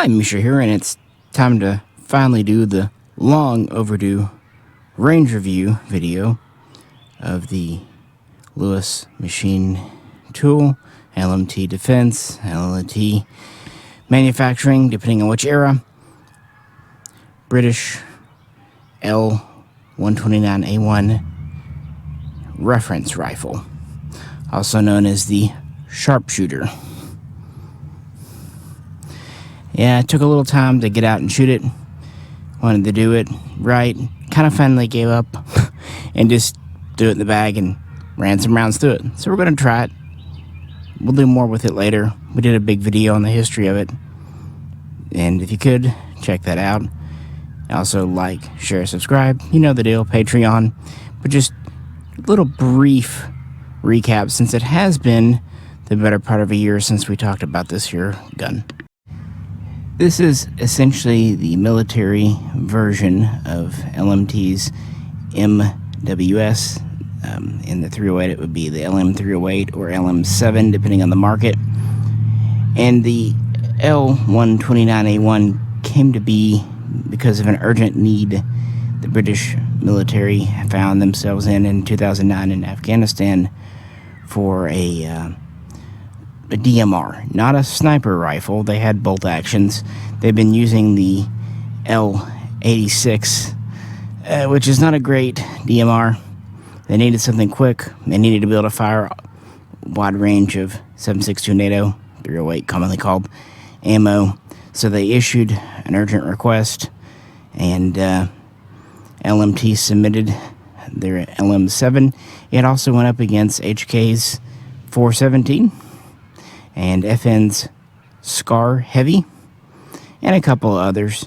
Hi, Misha here, and it's time to finally do the long overdue range review video of the Lewis Machine Tool, LMT Defense, LMT Manufacturing, depending on which era, British L129A1 reference rifle, also known as the sharpshooter. Yeah, it took a little time to get out and shoot it. Wanted to do it right. Kind of finally gave up and just threw it in the bag and ran some rounds through it. So we're going to try it. We'll do more with it later. We did a big video on the history of it. And if you could, check that out. Also, like, share, subscribe. You know the deal, Patreon. But just a little brief recap, since it has been the better part of a year since we talked about this here gun. This is essentially the military version of LMT's MWS. In the 308, it would be the LM308 or LM7, depending on the market. And the L129A1 came to be because of an urgent need the British military found themselves in 2009 in Afghanistan for a DMR, not a sniper rifle. They had bolt actions. They've been using the L86, which is not a great DMR. They needed something quick. They needed to be able to fire a wide range of 7.62 NATO, 308 commonly called, ammo. So they issued an urgent request, and LMT submitted their LM7. It also went up against HK's 417 and FN's Scar Heavy, and a couple of others,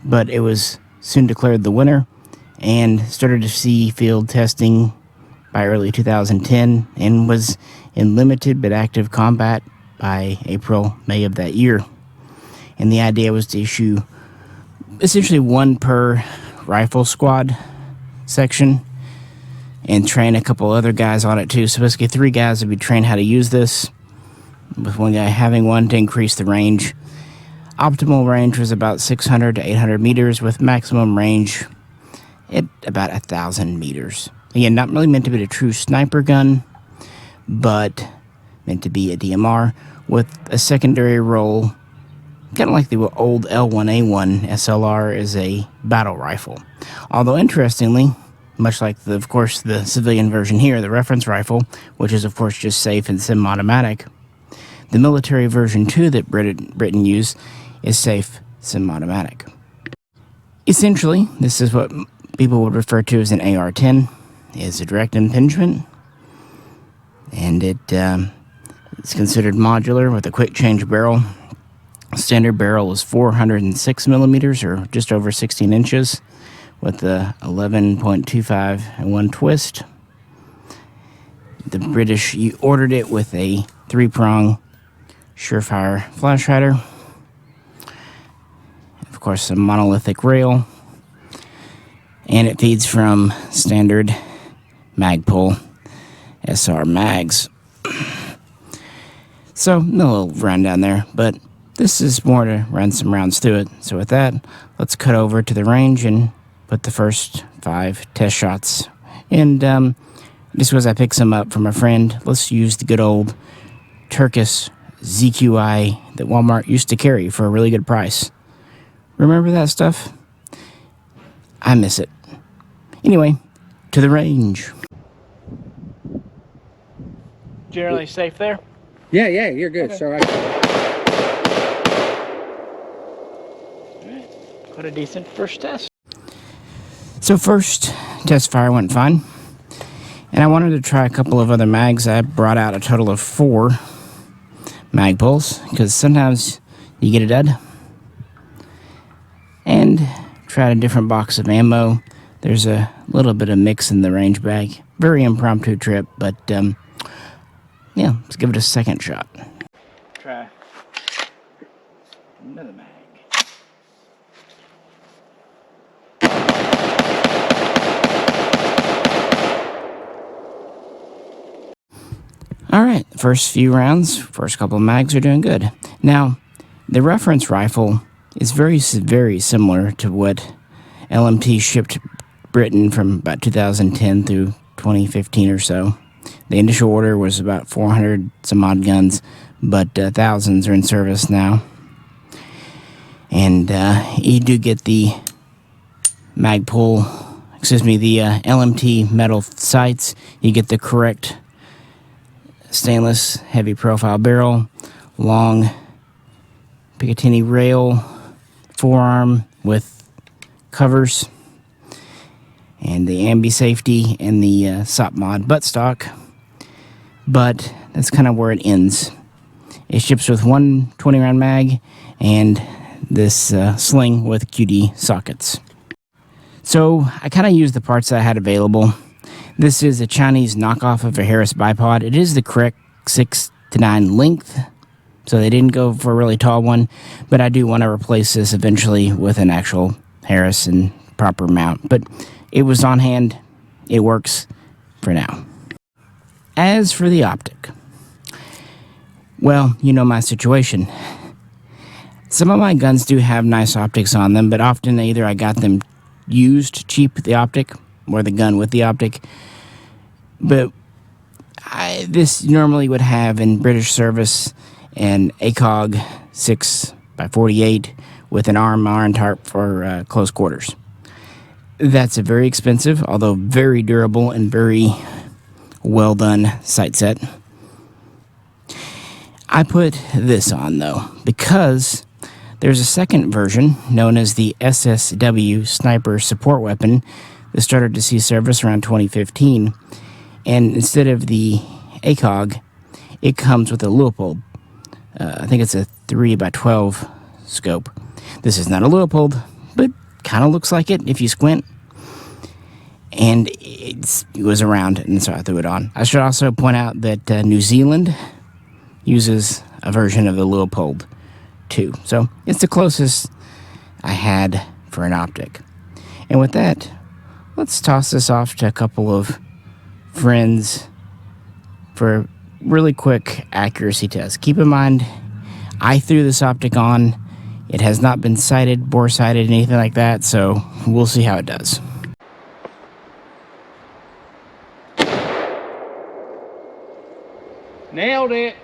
but it was soon declared the winner and started to see field testing by early 2010 and was in limited but active combat by April, May of that year. And the idea was to issue essentially one per rifle squad section and train a couple other guys on it too. So basically 3 guys would be trained how to use this, with one guy having one to increase the range. Optimal range was about 600 to 800 meters, with maximum range at about 1,000 meters. Again, not really meant to be a true sniper gun, but meant to be a DMR with a secondary role, kind of like the old L1A1 SLR, is a battle rifle. Although interestingly, much like of course the civilian version here, the reference rifle, which is of course just safe and semi-automatic, the military version too that Britain used is safe semi-automatic. Essentially, this is what people would refer to as an AR10. It's a direct impingement, and it's considered modular with a quick change barrel. Standard barrel is 406 millimeters, or just over 16 inches, with the 11.25 and 1 twist. The British ordered it with a 3-prong Surefire flash hider, of course a monolithic rail, and it feeds from standard Magpul SR mags. So no little rundown there, but this is more to run some rounds through it. So with that, let's cut over to the range and put the first 5 test shots. And just because I picked some up from a friend, let's use the good old Turkish ZQI that Walmart used to carry for a really good price. Remember that stuff? I miss it. Anyway, to the range. Generally safe there? Yeah, you're good. Okay. So Quite a decent first test. So first test fire went fine, and I wanted to try a couple of other mags. I brought out a total of 4 Magpuls, because sometimes you get a dud. And tried a different box of ammo. There's a little bit of mix in the range bag. Very impromptu trip, but yeah, let's give it a second shot. Try another mag. Alright, first few rounds, first couple of mags are doing good. Now, The reference rifle is very similar to what LMT shipped Britain from about 2010 through 2015 or so. The initial order was about 400 some odd guns, but thousands are in service now. And you do get the the LMT metal sights. You get the correct stainless heavy profile barrel, long Picatinny rail, forearm with covers, and the ambi safety and the SOP mod buttstock. But that's kind of where it ends. It ships with one 20-round mag and this sling with QD sockets. So I kind of used the parts that I had available. This is a Chinese knockoff of a Harris bipod. It is the correct 6 to 9 length, so they didn't go for a really tall one, but I do want to replace this eventually with an actual Harris and proper mount. But it was on hand. It works for now. As for the optic, well, you know my situation. Some of my guns do have nice optics on them, but often either I got them used cheap, the optic, or the gun with the optic. But this normally would have in British service an ACOG 6x48 with an iron tarp for close quarters. That's a very expensive, although very durable and very well done sight set. I put this on though because there's a second version known as the SSW Sniper Support Weapon that started to see service around 2015, and instead of the ACOG, it comes with a Leupold. I think it's a 3x12 scope. This is not a Leupold, but kind of looks like it if you squint. And it was around, and so I threw it on. I should also point out that New Zealand uses a version of the Leupold too. So it's the closest I had for an optic. And with that, let's toss this off to a couple of friends for a really quick accuracy test. Keep in mind, I threw this optic on. It has not been sighted, bore sighted, anything like that, so we'll see how it does. Nailed it.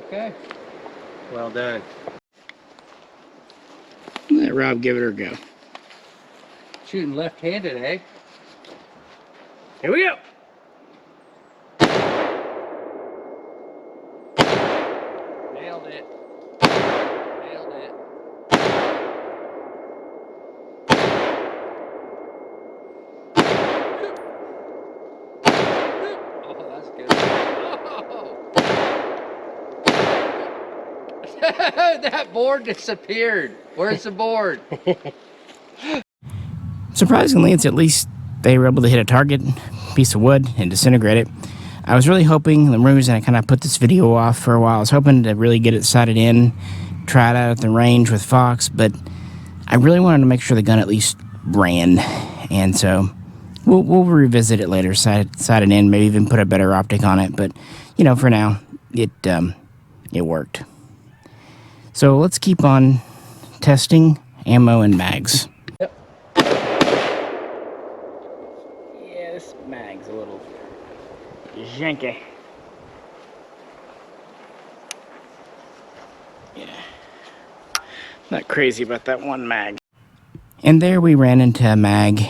Okay. Well done. Let Rob give it a go. Shooting left-handed, eh? Here we go. Nailed it. Nailed it. Oh, that's good. Oh. That board disappeared. Where's the board? Surprisingly, it's at least they were able to hit a target piece of wood and disintegrate it. I was really hoping, the reason I kind of put this video off for a while, I was hoping to really get it sighted in, try it out at the range with Fox, but I really wanted to make sure the gun at least ran, and so we'll revisit it later, sight it in, maybe even put a better optic on it, but you know, for now, it worked. So let's keep on testing ammo and mags. Yep. Yeah, this mag's a little janky. Yeah. Not crazy about that one mag. And there we ran into a mag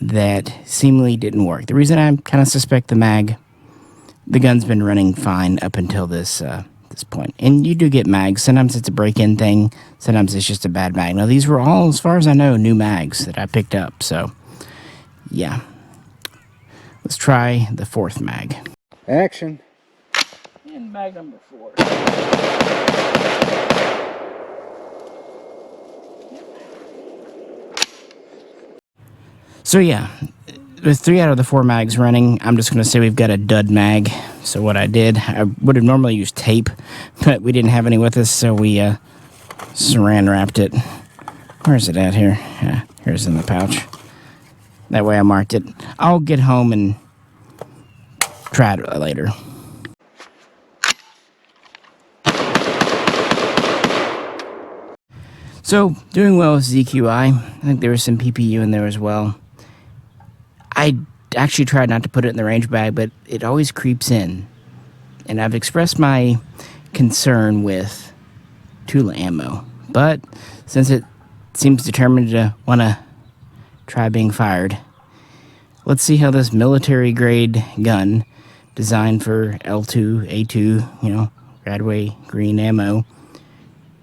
that seemingly didn't work. The reason I kind of suspect the gun's been running fine up until this point. And you do get mags. Sometimes it's a break-in thing. Sometimes it's just a bad mag. Now, these were all, as far as I know, new mags that I picked up. So, yeah. Let's try the fourth mag. Action. And mag number 4. So, yeah. With 3 out of the 4 mags running, I'm just going to say we've got a dud mag. So what I did, I would have normally used tape, but we didn't have any with us, so we saran wrapped it. Where's it at here? Here's in the pouch. That way I marked it. I'll get home and try it later. So, doing well with ZQI. I think there was some PPU in there as well. I actually tried not to put it in the range bag, but it always creeps in. And I've expressed my concern with Tula ammo. But since it seems determined to want to try being fired, let's see how this military-grade gun, designed for L2A2, Radway green ammo,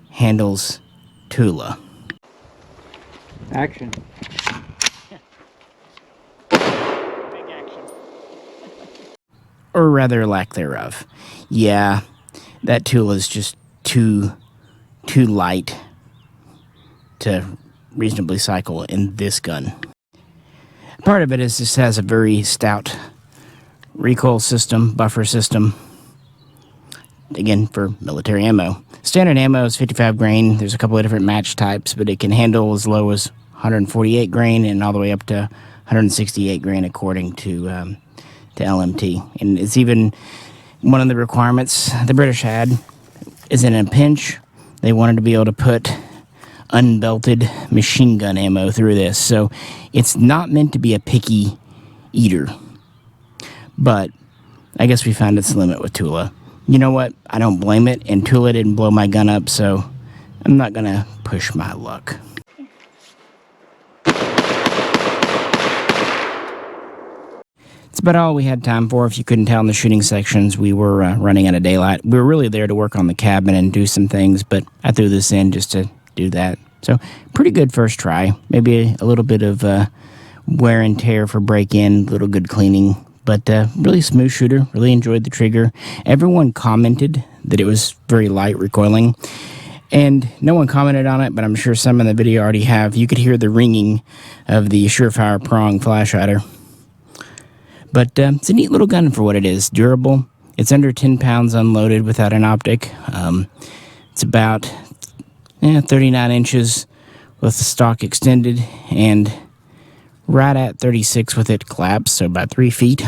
handles Tula. Action. Big action. Or rather, lack thereof. Yeah, that Tula is just too light to reasonably cycle in this gun. Part of it is this has a very stout recoil system, buffer system, again, for military ammo. Standard ammo is 55 grain. There's a couple of different match types, but it can handle as low as 148 grain and all the way up to 168 grain according to LMT. And it's even one of the requirements the British had is in a pinch, they wanted to be able to put unbelted machine gun ammo through this. So it's not meant to be a picky eater. But I guess we found its limit with Tula. You know what? I don't blame it, and Tula didn't blow my gun up, so I'm not going to push my luck. It's about all we had time for. If you couldn't tell in the shooting sections, we were running out of daylight. We were really there to work on the cabin and do some things, but I threw this in just to do that. So, pretty good first try. Maybe a little bit of wear and tear for break-in, a little good cleaning. But really smooth shooter, really enjoyed the trigger. Everyone commented that it was very light recoiling. And no one commented on it, but I'm sure some in the video already have. You could hear the ringing of the Surefire prong flash hider. But it's a neat little gun for what it is. Durable. It's under 10 pounds unloaded without an optic. It's about 39 inches with the stock extended and right at 36 with it collapsed, so about 3 feet.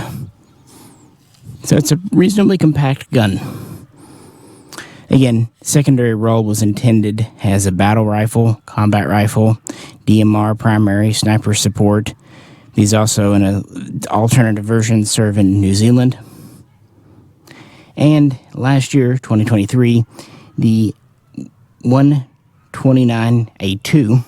So it's a reasonably compact gun. Again, secondary role was intended as a battle rifle, combat rifle, DMR primary, sniper support. These also in an alternative version serve in New Zealand. And last year, 2023, the L129A2.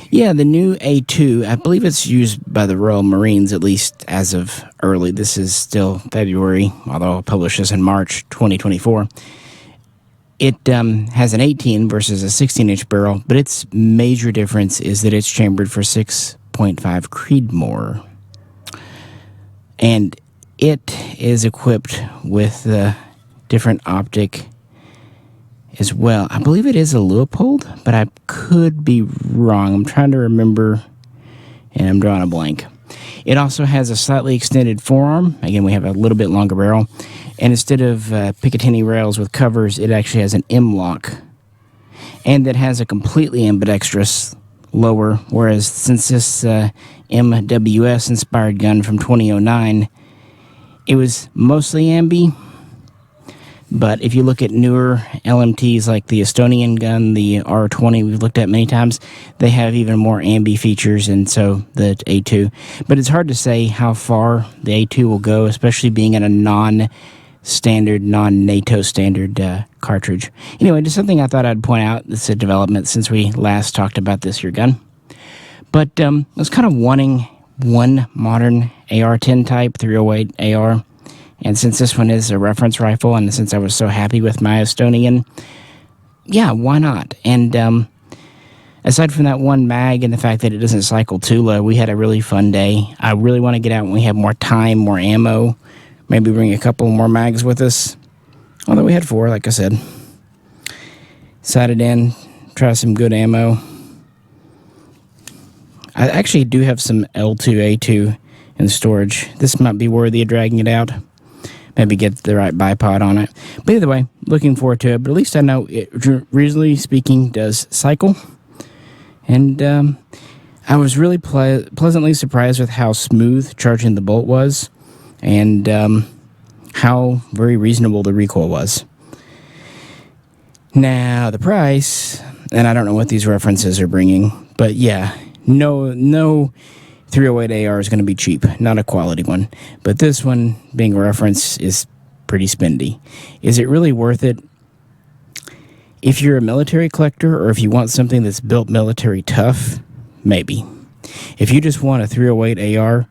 Yeah, the new A2, I believe it's used by the Royal Marines, at least as of early. This is still February, although I'll publish this in March 2024. It has an 18 versus a 16-inch barrel, but its major difference is that it's chambered for 6.5 Creedmoor. And it is equipped with the different optic as well. I believe it is a Leupold, but I could be wrong. I'm trying to remember, and I'm drawing a blank. It also has a slightly extended forearm. Again, we have a little bit longer barrel. And instead of Picatinny rails with covers, it actually has an M-lock. And it has a completely ambidextrous lower, whereas since this MWS inspired gun from 2009, it was mostly ambi. But if you look at newer LMTs like the Estonian gun, the R20 we've looked at many times, they have even more ambi features, and so the A2. But it's hard to say how far the A2 will go, especially being in a non-standard, non-NATO standard cartridge. Anyway, just something I thought I'd point out. It's a development since we last talked about this here gun. But I was kind of wanting one modern AR10 type 308 AR. And since this one is a reference rifle, and since I was so happy with my Estonian, yeah, why not? And aside from that one mag and the fact that it doesn't cycle Tula, we had a really fun day. I really want to get out when we have more time, more ammo. Maybe bring a couple more mags with us. Although we had 4, like I said. Sighted in, try some good ammo. I actually do have some L2A2 in storage. This might be worthy of dragging it out. maybe get the right bipod on it. But either way, looking forward to it. But at least I know it, reasonably speaking, does cycle. And I was really pleasantly surprised with how smooth charging the bolt was, and how very reasonable the recoil was. Now, the price, and I don't know what these references are bringing, but yeah, no 308 AR is going to be cheap, not a quality one. But this one, being a reference, is pretty spendy. Is it really worth it? If you're a military collector, or if you want something that's built military tough, maybe. If you just want a 308 AR,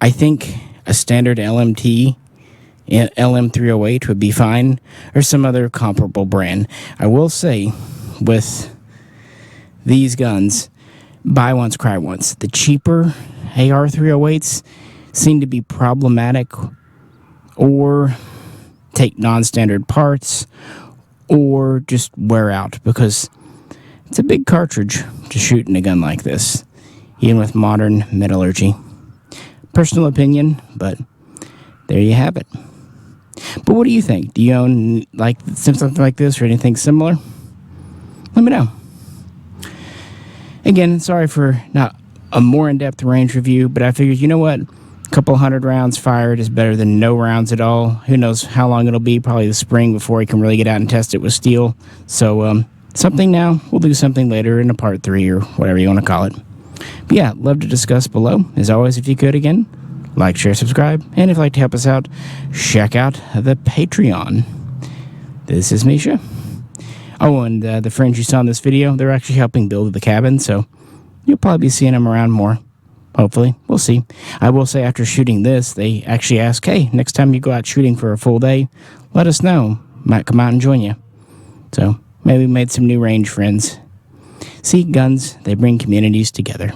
I think a standard LMT, LM308 would be fine, or some other comparable brand. I will say, with these guns, buy once, cry once. The cheaper AR308s seem to be problematic, or take non-standard parts, or just wear out, because it's a big cartridge to shoot in a gun like this, even with modern metallurgy. Personal opinion, but there you have it. But what do you think? Do you own something like this or anything similar? Let me know. Again, sorry for not a more in-depth range review, but I figured, you know what? A couple hundred rounds fired is better than no rounds at all. Who knows how long it'll be, probably the spring before we can really get out and test it with steel. So, something now, we'll do something later in a part 3 or whatever you want to call it. But yeah, love to discuss below. As always, if you could, again, like, share, subscribe, and if you'd like to help us out, check out the Patreon. This is Misha. Oh, and the friends you saw in this video, they're actually helping build the cabin, so you'll probably be seeing them around more. Hopefully. We'll see. I will say, after shooting this, they actually ask, hey, next time you go out shooting for a full day, let us know. Might come out and join you. So, maybe we made some new range friends. See, guns, they bring communities together.